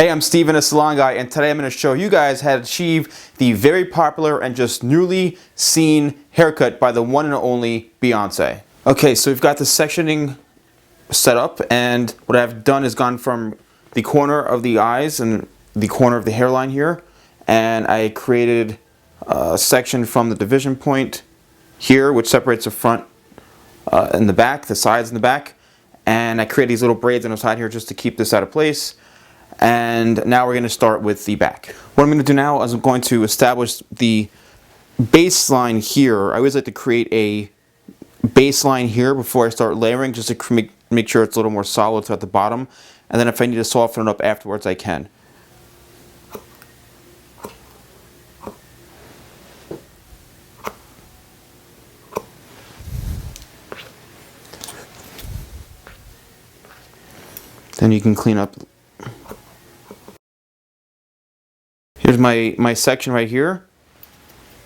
Hey, I'm Steven, a salon guy, and today I'm going to show you guys how to achieve the very popular and just newly seen haircut by the one and only Beyonce. Okay, so we've got the sectioning set up, and what I've done is gone from the corner of the eyes and the corner of the hairline here, and I created a section from the division point here, which separates the front and the back, the sides and the back, and I created these little braids on the side here just to keep this out of place. And now we're going to start with the back. What I'm going to do now is I'm going to establish the baseline here. I always like to create a baseline here before I start layering, just to make sure it's a little more solid at the bottom. And then if I need to soften it up afterwards, I can. Then you can clean up. Here's my section right here,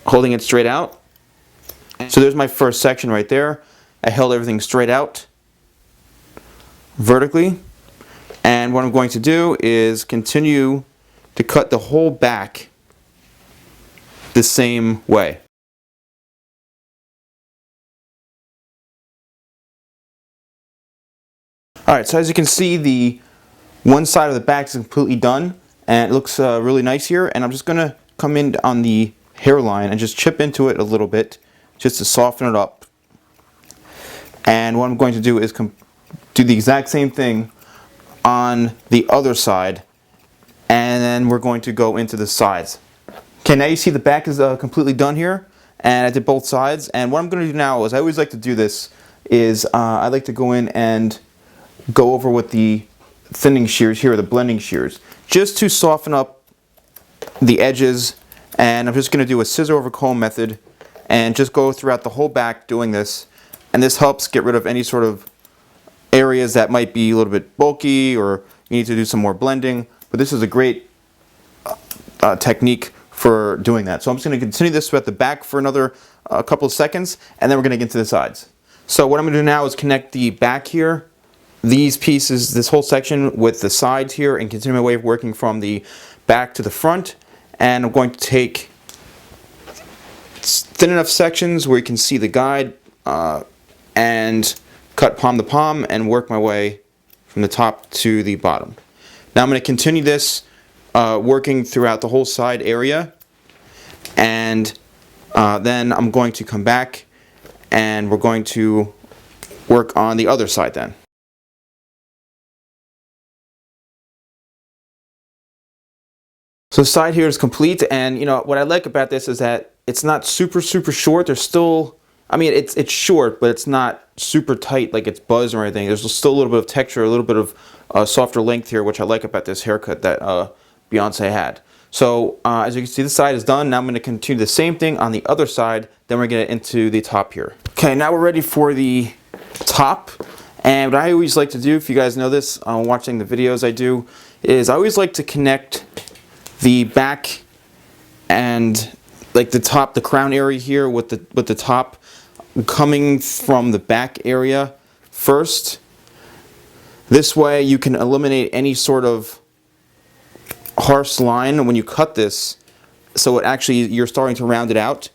holding it straight out. So there's my first section right there. I held everything straight out vertically. And what I'm going to do is continue to cut the whole back the same way. Alright, so as you can see, the one side of the back is completely done. And it looks really nice here, and I'm just going to come in on the hairline and just chip into it a little bit just to soften it up. And what I'm going to do is do the exact same thing on the other side, and then we're going to go into the sides. Okay, now you see the back is completely done here, and I did both sides. And what I'm going to do now is, I always like to do this, is I like to go in and go over with the thinning shears here, the blending shears, just to soften up the edges. And I'm just going to do a scissor over comb method and just go throughout the whole back doing this. And this helps get rid of any sort of areas that might be a little bit bulky or you need to do some more blending. But this is a great technique for doing that. So I'm just going to continue this throughout the back for another couple of seconds, and then we're going to get into the sides. So what I'm going to do now is connect the back here, these pieces, this whole section, with the sides here, and continue my way of working from the back to the front. And I'm going to take thin enough sections where you can see the guide and cut palm to palm and work my way from the top to the bottom. Now I'm going to continue this working throughout the whole side area, and then I'm going to come back and we're going to work on the other side then. So the side here is complete, and you know what I like about this is that it's not super short. There's still, I mean, it's short, but it's not super tight like it's buzz or anything. There's still a little bit of texture, a little bit of softer length here, which I like about this haircut that Beyonce had. So as you can see, this side is done. Now I'm going to continue the same thing on the other side. Then we're going to get into the top here. Okay, now we're ready for the top. And what I always like to do, if you guys know this, watching the videos I do, is I always like to connect the back and like the top, the crown area here with the top coming from the back area first. This way you can eliminate any sort of harsh line when you cut this, so it actually, you're starting to round it out.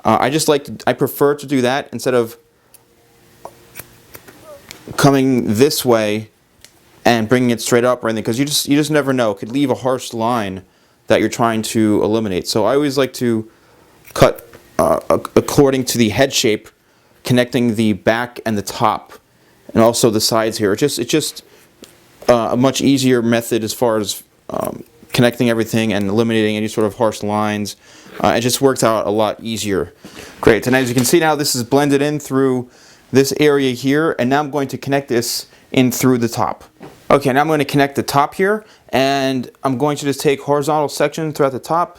I prefer to do that instead of coming this way and bringing it straight up or anything, because you just never know. It could leave a harsh line that you're trying to eliminate. So I always like to cut according to the head shape, connecting the back and the top, and also the sides here. It's just a much easier method as far as connecting everything and eliminating any sort of harsh lines. It just works out a lot easier. Great, and as you can see now, this is blended in through this area here, and now I'm going to connect this in through the top. Okay, now I'm going to connect the top here, and I'm going to just take horizontal section throughout the top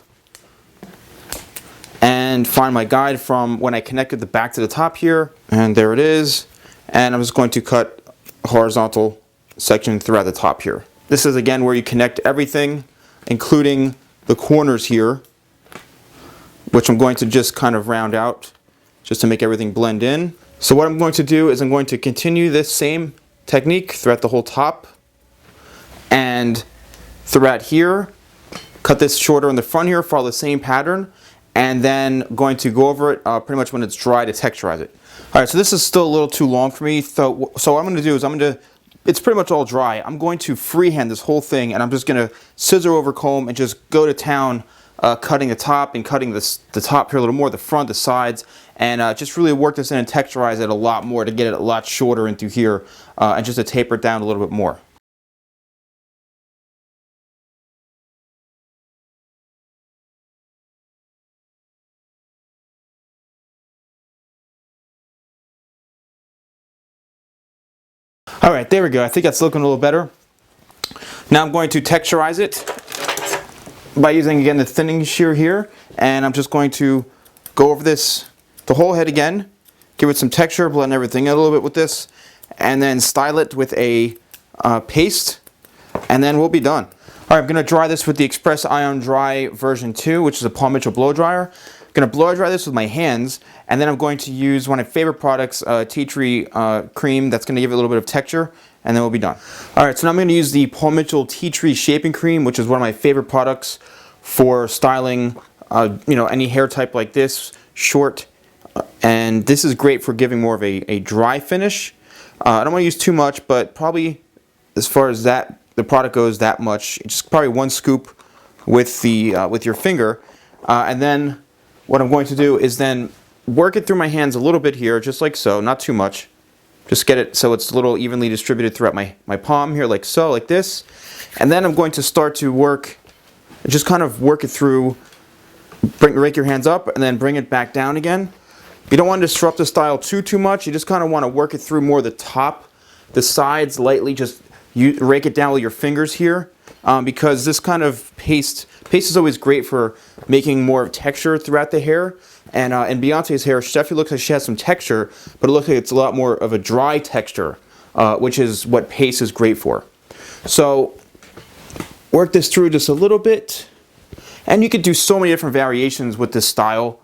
and find my guide from when I connected the back to the top here, and there it is. And I'm just going to cut horizontal section throughout the top here. This is again where you connect everything, including the corners here, which I'm going to just kind of round out just to make everything blend in. So what I'm going to do is I'm going to continue this same technique throughout the whole top, and throughout here, cut this shorter in the front here, follow the same pattern, and then going to go over it pretty much when it's dry to texturize it. Alright, so this is still a little too long for me, so what I'm going to do is it's pretty much all dry. I'm going to freehand this whole thing, and I'm just going to scissor over comb and just go to town cutting the top and cutting the top here a little more, the front, the sides, and just really work this in and texturize it a lot more to get it a lot shorter into here and just to taper it down a little bit more. Alright, there we go. I think that's looking a little better. Now I'm going to texturize it by using, again, the thinning shear here, and I'm just going to go over this, the whole head again, give it some texture, blend everything out a little bit with this, and then style it with a paste, and then we'll be done. Alright, I'm going to dry this with the Express Ion Dry version 2, which is a Paul Mitchell blow dryer. I'm going to blow dry this with my hands, and then I'm going to use one of my favorite products, tea tree cream, that's going to give it a little bit of texture, and then we'll be done. Alright, so now I'm going to use the Paul Mitchell tea tree shaping cream, which is one of my favorite products for styling any hair type like this, short, and this is great for giving more of a dry finish. I don't want to use too much, but probably as far as that the product goes, that much, just probably 1 scoop with the with your finger, and then what I'm going to do is then work it through my hands a little bit here, just like so, not too much. Just get it so it's a little evenly distributed throughout my palm here, like so, like this. And then I'm going to start to work, just kind of work it through, rake your hands up and then bring it back down again. You don't want to disrupt the style too much. You just kind of want to work it through more the top, the sides lightly, just rake it down with your fingers here. Because this kind of paste is always great for making more texture throughout the hair. And in Beyonce's hair, she definitely looks like she has some texture, but it looks like it's a lot more of a dry texture, which is what paste is great for. So work this through just a little bit. And you could do so many different variations with this style,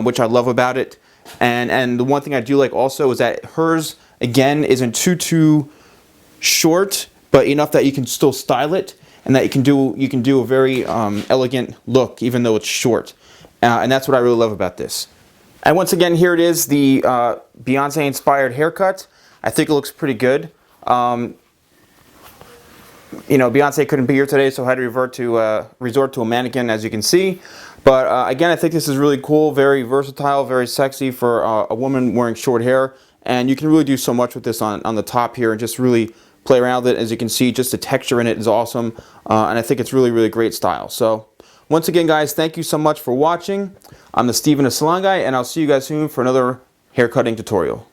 which I love about it. And the one thing I do like also is that hers, again, isn't too short, but enough that you can still style it. And that you can do a very elegant look, even though it's short, and that's what I really love about this. And once again, here it is, the Beyonce-inspired haircut. I think it looks pretty good. Beyonce couldn't be here today, so I had to resort to a mannequin, as you can see. But again, I think this is really cool, very versatile, very sexy for a woman wearing short hair, and you can really do so much with this on the top here, and just really play around with it. As you can see, just the texture in it is awesome, and I think it's really great style. So once again, guys, thank you so much for watching. I'm the TheSalonGuy, and I'll see you guys soon for another haircutting tutorial.